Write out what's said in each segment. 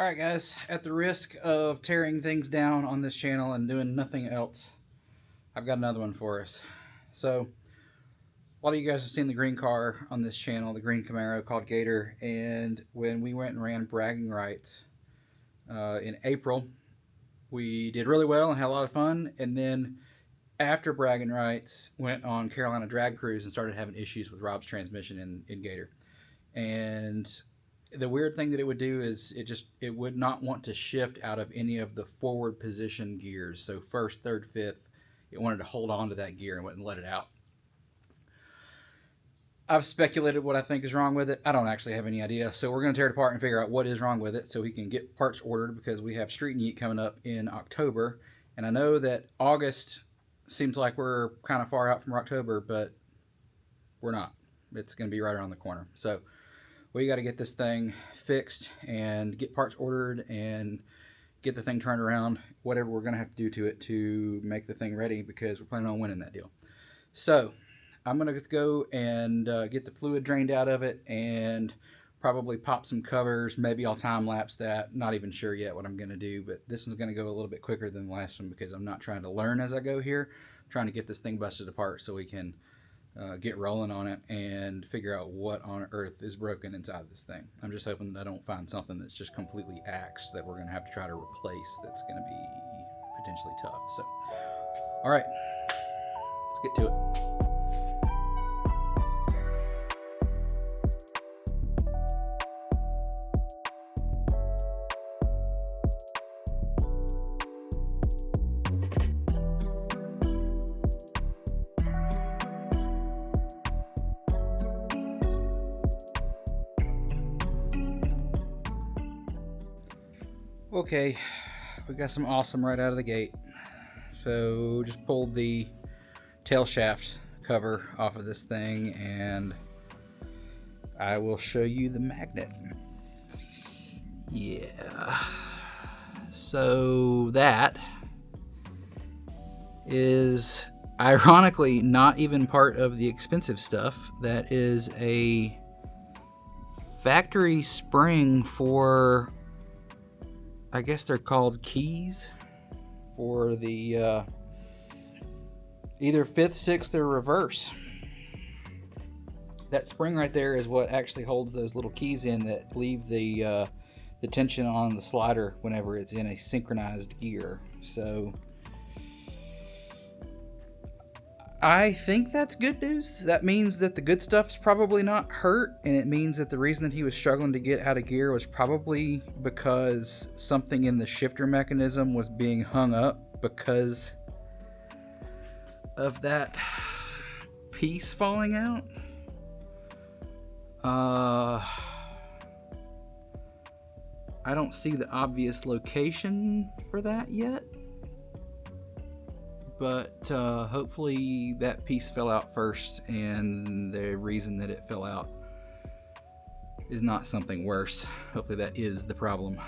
Alright guys, at the risk of tearing things down on this channel and doing nothing else, I've got another one for us. So, a lot of you guys have seen the green car on this channel, the green Camaro called Gator, and when we went and ran bragging rights in April, we did really well and had a lot of fun, and then after bragging rights, went on Carolina drag cruise and started having issues with Rob's transmission in Gator. And the weird thing that it would do is it would not want to shift out of any of the forward position gears. So first, third, fifth, it wanted to hold on to that gear and wouldn't let it out. I've speculated what I think is wrong with it. I don't actually have any idea. So we're going to tear it apart and figure out what is wrong with it so we can get parts ordered, because we have Street and Yeet coming up in October. And I know that August seems like we're kind of far out from October, but we're not. It's going to be right around the corner. So we got to get this thing fixed and get parts ordered and get the thing turned around, whatever we're going to have to do to it to make the thing ready, because we're planning on winning that deal. So I'm going to go and get the fluid drained out of it and probably pop some covers. Maybe I'll time lapse that. Not even sure yet what I'm going to do, but this one's going to go a little bit quicker than the last one because I'm not trying to learn as I go here. I'm trying to get this thing busted apart so we can get rolling on it and figure out what on earth is broken inside this thing. I'm just hoping that I don't find something that's just completely axed that we're going to have to try to replace. That's going to be potentially tough. So, all right, let's get to it. Okay, we got some awesome right out of the gate. So just pulled the tail shaft cover off of this thing and I will show you the magnet. Yeah, so that is ironically not even part of the expensive stuff. That is a factory spring for, I guess they're called keys, for the either fifth, sixth, or reverse. That spring right there is what actually holds those little keys in that leave the tension on the slider whenever it's in a synchronized gear. So I think that's good news. That means that the good stuff's probably not hurt, and it means that the reason that he was struggling to get out of gear was probably because something in the shifter mechanism was being hung up because of that piece falling out. I don't see the obvious location for that yet. But hopefully that piece fell out first, and the reason that it fell out is not something worse. Hopefully that is the problem.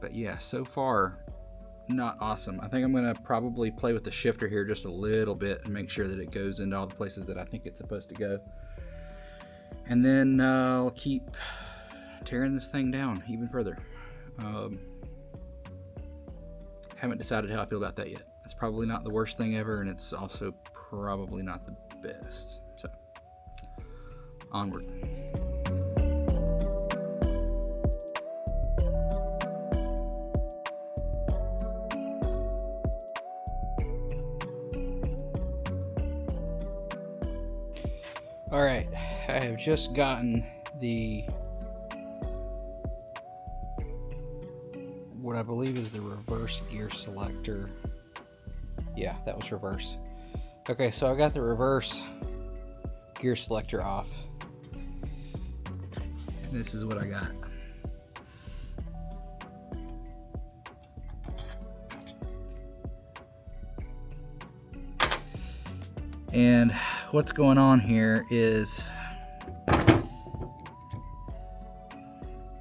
But yeah, so far, not awesome. I think I'm going to probably play with the shifter here just a little bit and make sure that it goes into all the places that I think it's supposed to go. And then I'll keep tearing this thing down even further. Haven't decided how I feel about that yet. It's probably not the worst thing ever, and it's also probably not the best. So, onward. All right, I have just gotten the what I believe is the reverse gear selector. Yeah, that was reverse. Okay, so I got the reverse gear selector off. And this is what I got. And what's going on here is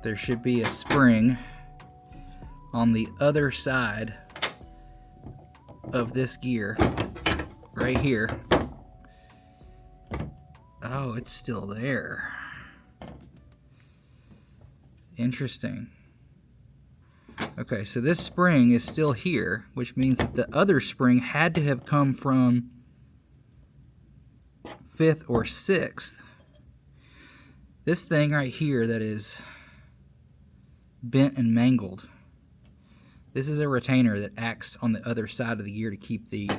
there should be a spring on the other side of this gear right here. Oh, it's still there. Interesting. Okay, so this spring is still here, which means that the other spring had to have come from 5th or 6th. This thing right here that is bent and mangled, this is a retainer that acts on the other side of the gear to keep the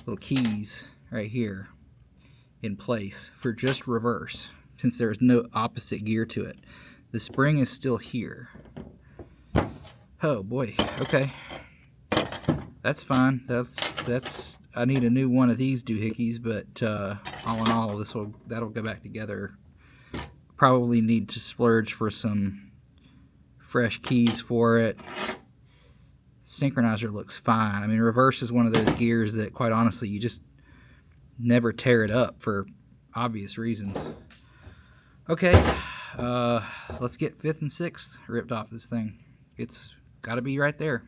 little keys right here in place for just reverse, since there is no opposite gear to it. The spring is still here. Oh boy, okay. That's fine. That's I need a new one of these doohickeys, but all in all, that'll go back together. Probably need to splurge for some fresh keys for it. Synchronizer looks fine. I mean, reverse is one of those gears that, quite honestly, you just never tear it up for obvious reasons. Okay, let's get 5th and 6th ripped off this thing. It's got to be right there.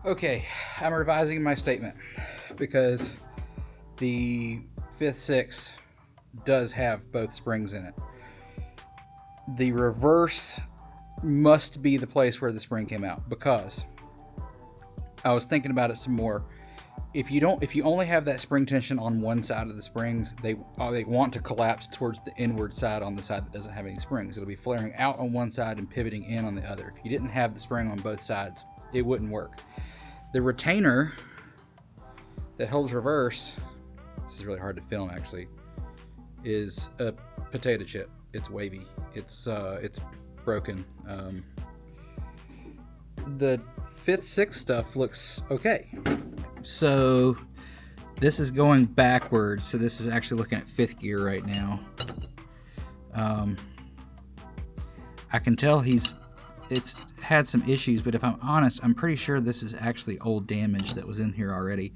Okay, I'm revising my statement because the 5th, 6th does have both springs in it. The reverse must be the place where the spring came out, because I was thinking about it some more. If you only have that spring tension on one side of the springs, they want to collapse towards the inward side on the side that doesn't have any springs. It'll be flaring out on one side and pivoting in on the other. If you didn't have the spring on both sides, it wouldn't work. The retainer that holds reverse, this is really hard to film actually, is a potato chip. It's wavy. It's broken. The 5th, 6th stuff looks okay. So this is going backwards. So this is actually looking at 5th gear right now. I can tell it's had some issues, but if I'm honest, I'm pretty sure this is actually old damage that was in here already.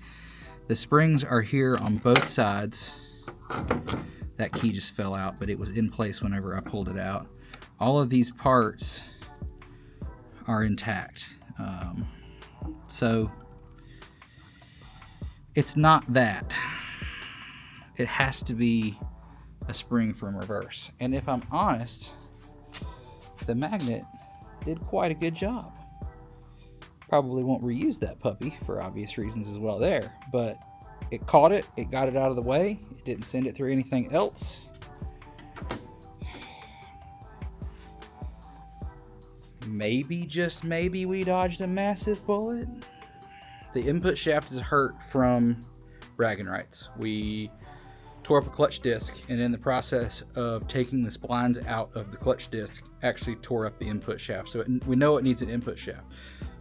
The springs are here on both sides. That key just fell out, but it was in place whenever I pulled it out. All of these parts are intact. So it's not that. It has to be a spring from reverse. And if I'm honest, the magnet did quite a good job. Probably won't reuse that puppy for obvious reasons as well there, but it caught it, it got it out of the way, it didn't send it through anything else. Maybe, just maybe, we dodged a massive bullet. The input shaft is hurt from bragging rights. We tore up a clutch disc, and in the process of taking the splines out of the clutch disc, actually tore up the input shaft. So we know it needs an input shaft.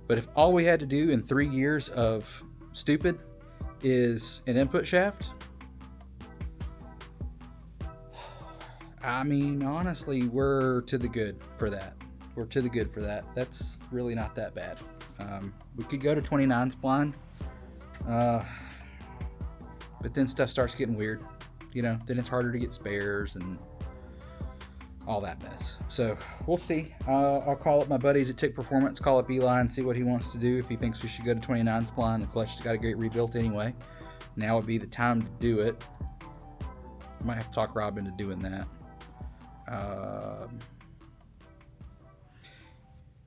But if all we had to do in 3 years of stupid is an input shaft, I mean, honestly, we're to the good for that. We're to the good for that. That's really not that bad. We could go to 29 spline, but then stuff starts getting weird. You know, then it's harder to get spares and all that mess. So we'll see. I'll call up my buddies at Tick Performance, call up Eli and see what he wants to do. If he thinks we should go to 29 spline, the clutch has got to get rebuilt anyway. Now would be the time to do it. Might have to talk Rob into doing that.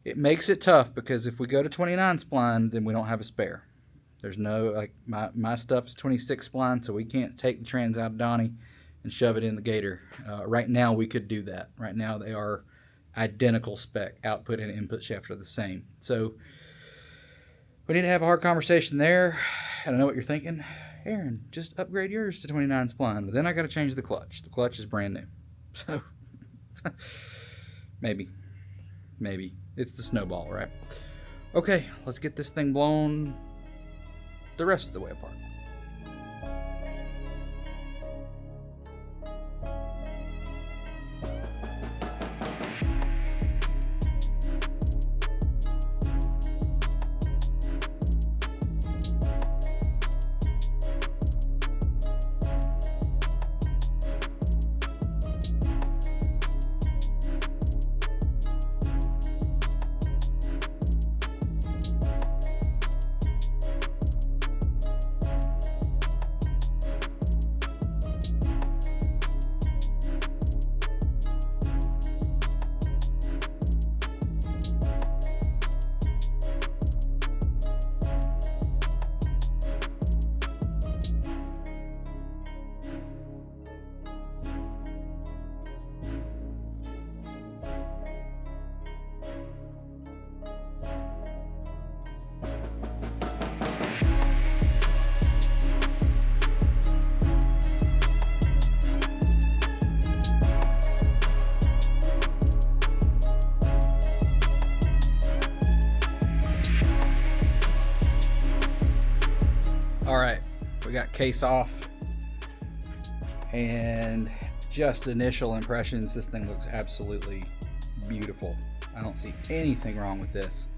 It makes it tough because if we go to 29 spline, then we don't have a spare. There's no, like, my stuff is 26 spline, so we can't take the trans out of Donnie and shove it in the Gator. Right now we could do that. Right now they are identical spec. Output and input shaft are the same. So we need to have a hard conversation there. And I know what you're thinking. Aaron, just upgrade yours to 29 spline. But then I got to change the clutch. The clutch is brand new. So maybe. It's the snowball, right? Okay, let's get this thing blown the rest of the way apart. All right, we got case off, and just initial impressions, this thing looks absolutely beautiful. I don't see anything wrong with this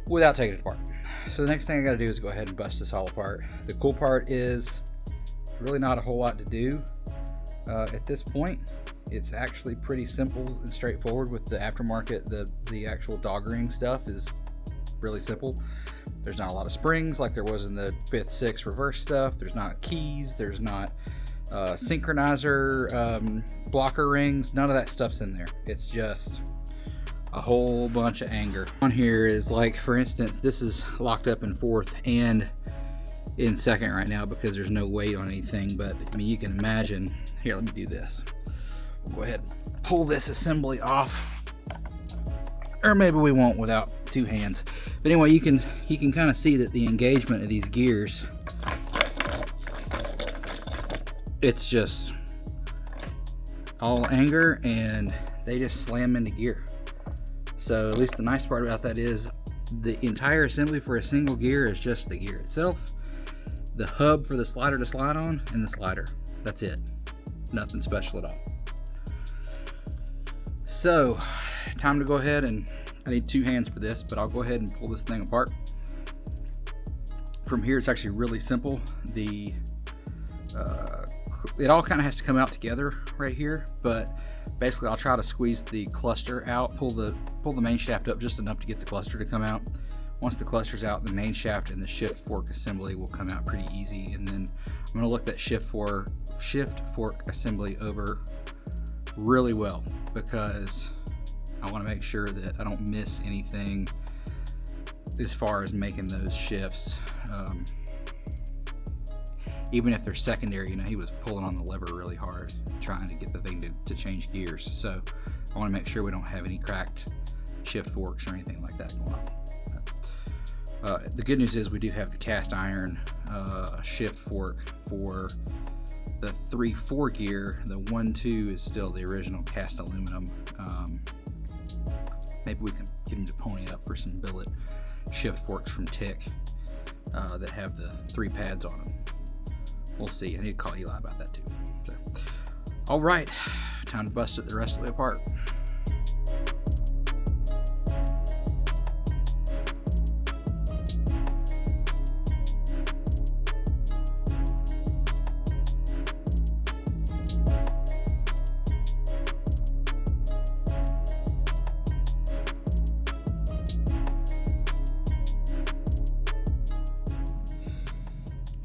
without taking it apart. So the next thing I gotta do is go ahead and bust this all apart. The cool part is really not a whole lot to do at this point. It's actually pretty simple and straightforward with the aftermarket. The actual dog ring stuff is really simple. There's not a lot of springs like there was in the 56 reverse stuff. There's not keys, there's not synchronizer, blocker rings, none of that stuff's in there. It's just a whole bunch of anger. On here is, like, for instance, this is locked up in fourth and in second right now because there's no weight on anything, but I mean, you can imagine. Here, let me do this. We'll go ahead and pull this assembly off, or maybe we won't without two hands. But anyway, you can kind of see that the engagement of these gears, it's just all anger and they just slam into gear. So at least the nice part about that is the entire assembly for a single gear is just the gear itself, the hub for the slider to slide on, and the slider. That's it. Nothing special at all. So time to go ahead, and I need two hands for this, but I'll go ahead and pull this thing apart. From here, it's actually really simple. It all kind of has to come out together right here, but basically I'll try to squeeze the cluster out, pull the main shaft up just enough to get the cluster to come out. Once the cluster's out, the main shaft and the shift fork assembly will come out pretty easy, and then I'm going to look that shift fork assembly over really well, because I want to make sure that I don't miss anything as far as making those shifts. Even if they're secondary, you know, he was pulling on the lever really hard trying to get the thing to change gears. So I want to make sure we don't have any cracked shift forks or anything like that going on. The good news is we do have the cast iron shift fork for the 3/4 gear. The 1/2 is still the original cast aluminum. Maybe we can get him to pony up for some billet shift forks from Tick that have the 3 pads on them. We'll see. I need to call Eli about that too. So, all right, time to bust it the rest of the way apart.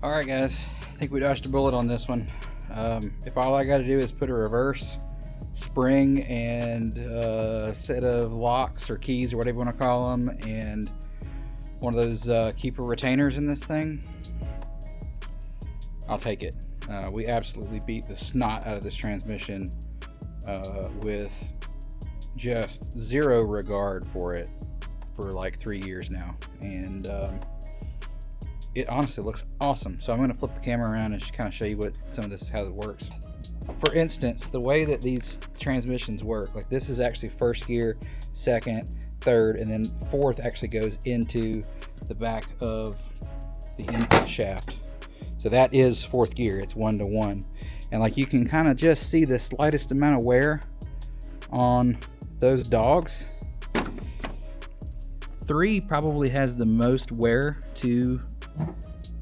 All right, guys. I think we dodged a bullet on this one. If all I got to do is put a reverse spring and a set of locks or keys or whatever you want to call them, and one of those keeper retainers in this thing, I'll take it. We absolutely beat the snot out of this transmission with just zero regard for it for like 3 years now, and it honestly looks awesome. So I'm going to flip the camera around and just kind of show you what some of this, how it works. For instance, the way that these transmissions work, like this is actually first gear, second, third, and then fourth actually goes into the back of the input shaft. So that is fourth gear. It's 1-to-1, and like you can kind of just see the slightest amount of wear on those dogs. 3 probably has the most wear to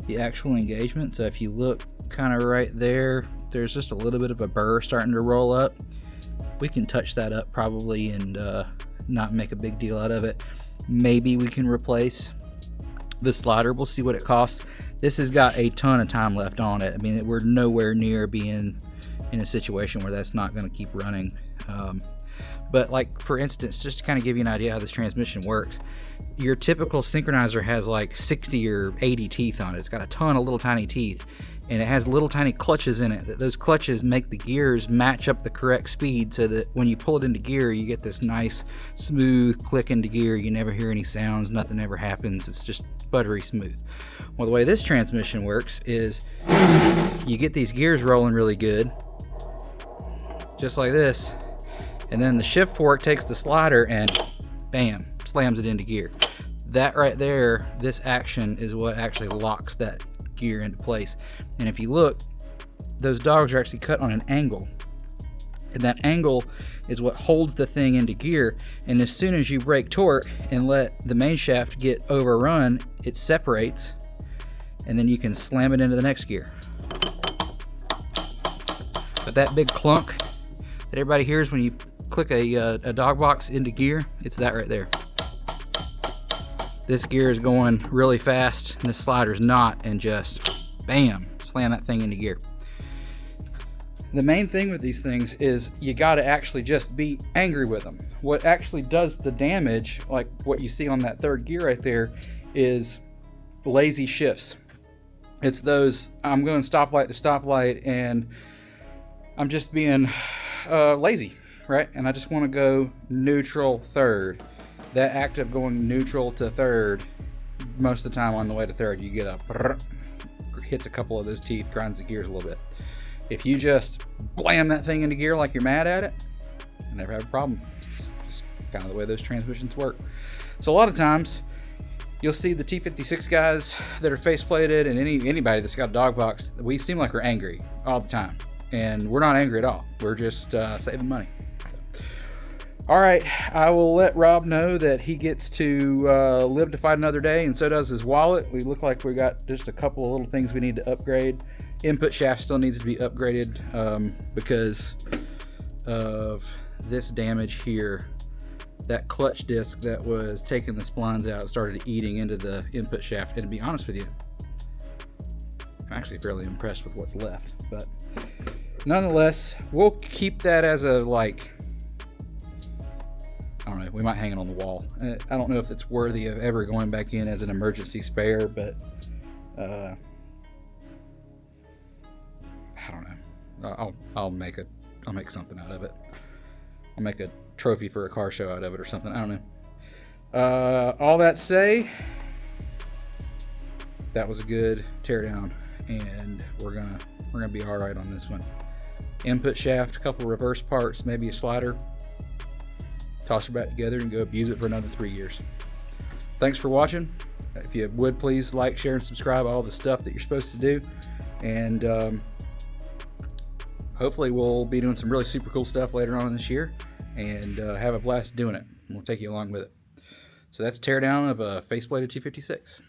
the actual engagement. So if you look kind of right there, there's just a little bit of a burr starting to roll up. We can touch that up probably and not make a big deal out of it. Maybe we can replace the slider. We'll see what it costs. This has got a ton of time left on it. I mean, we're nowhere near being in a situation where that's not going to keep running. But like, for instance, just to kind of give you an idea how this transmission works, your typical synchronizer has like 60 or 80 teeth on it. It's got a ton of little tiny teeth, and it has little tiny clutches in it. Those clutches make the gears match up the correct speed so that when you pull it into gear, you get this nice smooth click into gear. You never hear any sounds, nothing ever happens. It's just buttery smooth. Well, the way this transmission works is you get these gears rolling really good, just like this, and then the shift fork takes the slider and bam, slams it into gear. that right there, this action is what actually locks that gear into place. And if you look, those dogs are actually cut on an angle, and that angle is what holds the thing into gear. And as soon as you break torque and let the main shaft get overrun, it separates, and then you can slam it into the next gear. But that big clunk that everybody hears when you click a dog box into gear, it's that right there. This gear is going really fast, and this slider's not, and just bam, slam that thing into gear. The main thing with these things is you got to actually just be angry with them. What actually does the damage, like what you see on that third gear right there, is lazy shifts. It's those, I'm going stoplight to stoplight, and I'm just being lazy, right? And I just want to go neutral third. That act of going neutral to third, most of the time on the way to third, you get a hits a couple of those teeth, grinds the gears a little bit. If you just blam that thing into gear like you're mad at it, you never have a problem. Just kind of the way those transmissions work. So a lot of times, you'll see the T56 guys that are faceplated, and anybody that's got a dog box, we seem like we're angry all the time. And we're not angry at all. We're just saving money. All right, I will let Rob know that he gets to live to fight another day, and so does his wallet. We look like we got just a couple of little things we need to upgrade. Input shaft still needs to be upgraded because of this damage here. That clutch disc that was taking the splines out started eating into the input shaft. And to be honest with you, I'm actually fairly impressed with what's left. But nonetheless, we'll keep that as a, like, I don't know, we might hang it on the wall. I don't know if it's worthy of ever going back in as an emergency spare, but I don't know. I'll make something out of it. I'll make a trophy for a car show out of it or something. I don't know. All that say, that was a good teardown, and we're gonna be all right on this one. Input shaft, a couple reverse parts, maybe a slider. Toss it back together and go abuse it for another 3 years. Thanks for watching. If you would, please like, share, and subscribe, all the stuff that you're supposed to do. And hopefully we'll be doing some really super cool stuff later on this year, and have a blast doing it. We'll take you along with it. So that's a teardown of a faceplated T56.